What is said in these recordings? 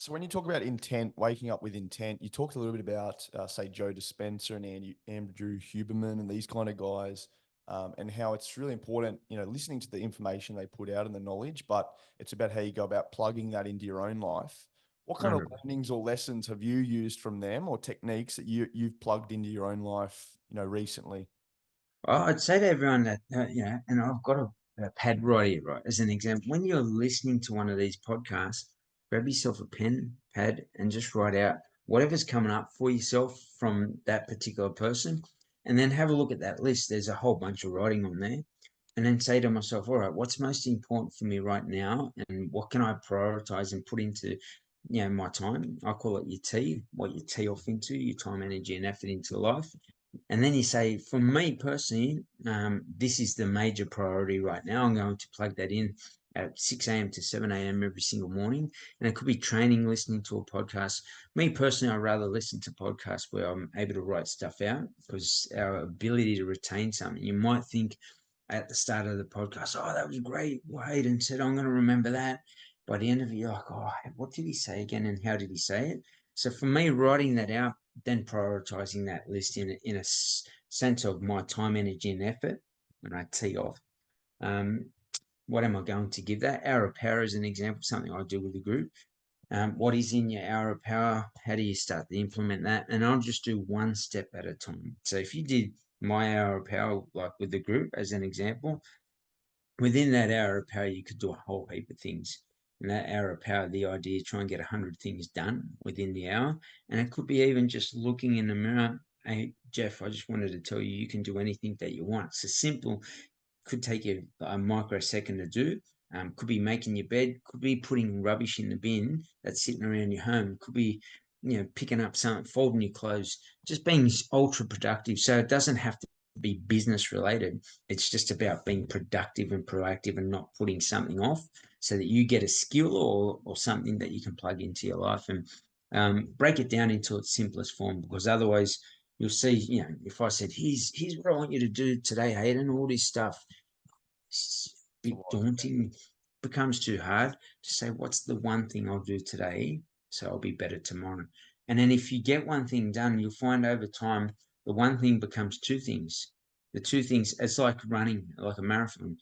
So when you talk about intent, waking up with intent, you talked a little bit about, say, Joe Dispenza and Andrew Huberman and these kind of guys, and how it's really important, listening to the information they put out and the knowledge, but it's about how you go about plugging that into your own life. What kind of 100. learnings or lessons have you used from them, or techniques that you've plugged into your own life, recently? I'd say to everyone that, and I've got a pad right here, right, as an example. When you're listening to one of these podcasts, grab yourself a pen, pad, and just write out whatever's coming up for yourself from that particular person. And then have a look at that list. There's a whole bunch of writing on there. And then say to myself, all right, what's most important for me right now? And what can I prioritize and put into, my time? I call it your T, what you tee off into, your time, energy, and effort into life. And then you say, for me personally, this is the major priority right now. I'm going to plug that in at 6 a.m. to 7 a.m. every single morning. And it could be training, listening to a podcast. Me personally, I'd rather listen to podcasts where I'm able to write stuff out, because our ability to retain something, you might think at the start of the podcast, oh, that was great. Well, Hayden said, I'm going to remember that. By the end of it, you're like, oh, what did he say again? And how did he say it? So for me, writing that out, then prioritizing that list in a sense of my time, energy, and effort when I tee off. Um, what am I going to give that? Hour of power is an example, something I do with the group. What is in your hour of power? How do you start to implement that? And I'll just do one step at a time. So if you did my hour of power, like with the group as an example, within that hour of power, you could do a whole heap of things. In that hour of power, the idea is try and get 100 things done within the hour. And it could be even just looking in the mirror. Hey, Jeff, I just wanted to tell you, you can do anything that you want. It's a simple, could take you a microsecond to do. Could be making your bed, could be putting rubbish in the bin that's sitting around your home, could be, picking up something, folding your clothes, just being ultra productive. So it doesn't have to be business related. It's just about being productive and proactive and not putting something off, so that you get a skill or something that you can plug into your life, and break it down into its simplest form, because otherwise you'll see, if I said, here's what I want you to do today, Hayden, all this stuff, it's a It's a bit lot. daunting, becomes too hard to say, what's the one thing I'll do today so I'll be better tomorrow? And then if you get one thing done, you'll find over time the one thing becomes two things. The two things, it's like running, like a marathon.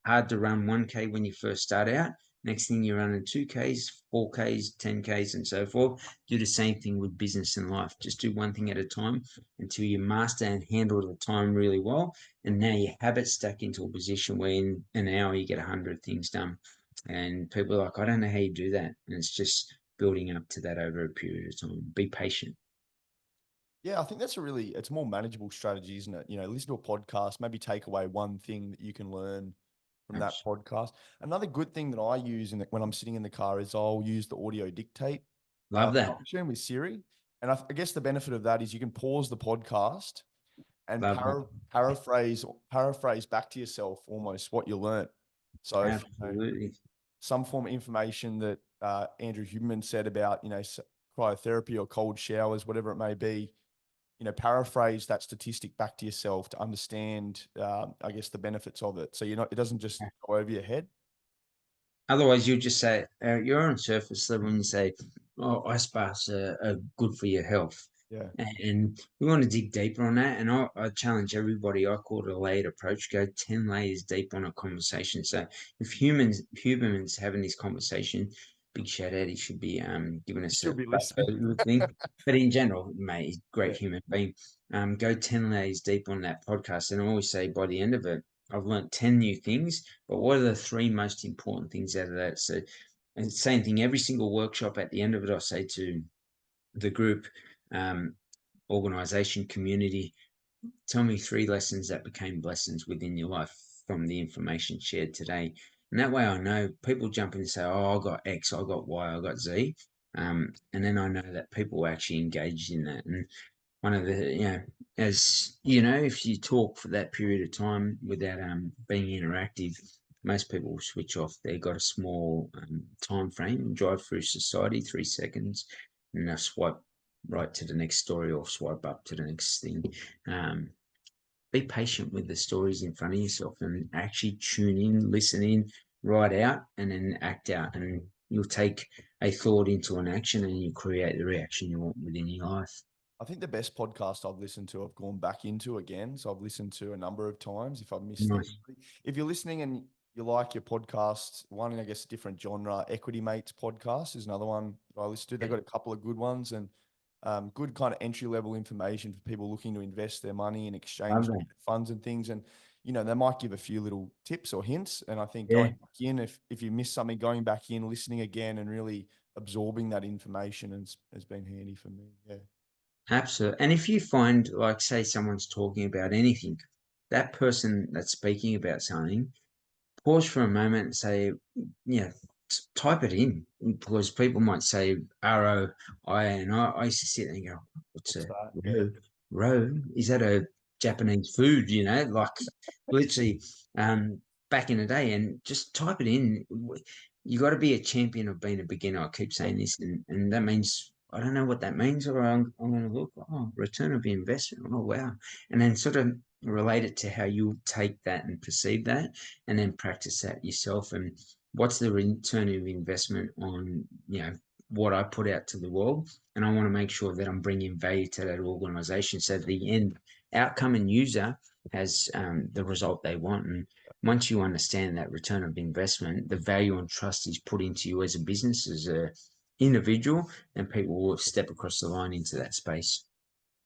Hard to run 1K when you first start out. Next thing you're running 2Ks, 4Ks, 10Ks, and so forth. Do the same thing with business and life. Just do one thing at a time until you master and handle the time really well. And now you have it stuck into a position where in an hour you get 100 things done. And people are like, I don't know how you do that. And it's just building up to that over a period of time. Be patient. Yeah, I think it's a more manageable strategy, isn't it? Listen to a podcast, maybe take away one thing that you can learn from that podcast. Another good thing that I use when I'm sitting in the car is I'll use the audio dictate Love that. function with Siri. And I guess the benefit of that is you can pause the podcast and Love that. paraphrase back to yourself almost what you learnt. So if, Absolutely. some form of information that Andrew Huberman said about, cryotherapy or cold showers, whatever it may be, paraphrase that statistic back to yourself to understand, I guess, the benefits of it. So it doesn't just go over your head. Otherwise, you'll just say, you're on surface level and you say, oh, ice baths are good for your health. Yeah. And we want to dig deeper on that. And I challenge everybody, I call it a layered approach, go 10 layers deep on a conversation. So if humans having this conversation, big shout out, he should be giving You us should a be listening. thing. But in general, mate, he's a great Yeah. human being. Go 10 layers deep on that podcast. And I always say by the end of it, I've learned 10 new things, but what are the three most important things out of that? So, and same thing, every single workshop at the end of it, I say to the group, um, organization, community, tell me three lessons that became blessings within your life from the information shared today. And that way I know people jump in and say, oh, I got X, I got Y, I got Z. And then I know that people actually engaged in that. And one of the, as you know, if you talk for that period of time without being interactive, most people will switch off. They've got a small time frame, drive through society, 3 seconds, and they'll swipe right to the next story or swipe up to the next thing. Um, be patient with the stories in front of yourself and actually tune in, listen in, write out, and then act out. And you'll take a thought into an action and you create the reaction you want within your life. I think the best podcast I've listened to, I've gone back into again. So I've listened to a number of times. If I've missed Nice. anybody, if you're listening and you like your podcast, one in, I guess, a different genre, Equity Mates podcast is another one that I listen to. They've got a couple of good ones and good kind of entry level information for people looking to invest their money in Love exchange that. funds and things. And, they might give a few little tips or hints. And I think Yeah. going back in, if you miss something, going back in, listening again and really absorbing that information has been handy for me. Yeah. Absolutely. And if you find, like, say, someone's talking about anything, that person that's speaking about something, pause for a moment and say, type it in, because people might say ROI, and I used to sit there and go, what's What's a that? Yeah. row? Row? Is that a Japanese food? Like literally, back in the day, and just type it in. You got to be a champion of being a beginner. I keep saying this, and that means I don't know what that means, or I'm going to look, return of investment. Oh, wow. And then sort of relate it to how you take that and perceive that, and then practice that yourself. And what's the return of investment on, what I put out to the world? And I want to make sure that I'm bringing value to that organization, so the end outcome and user has the result they want. And once you understand that return of investment, the value and trust is put into you as a business, as a individual, and people will step across the line into that space.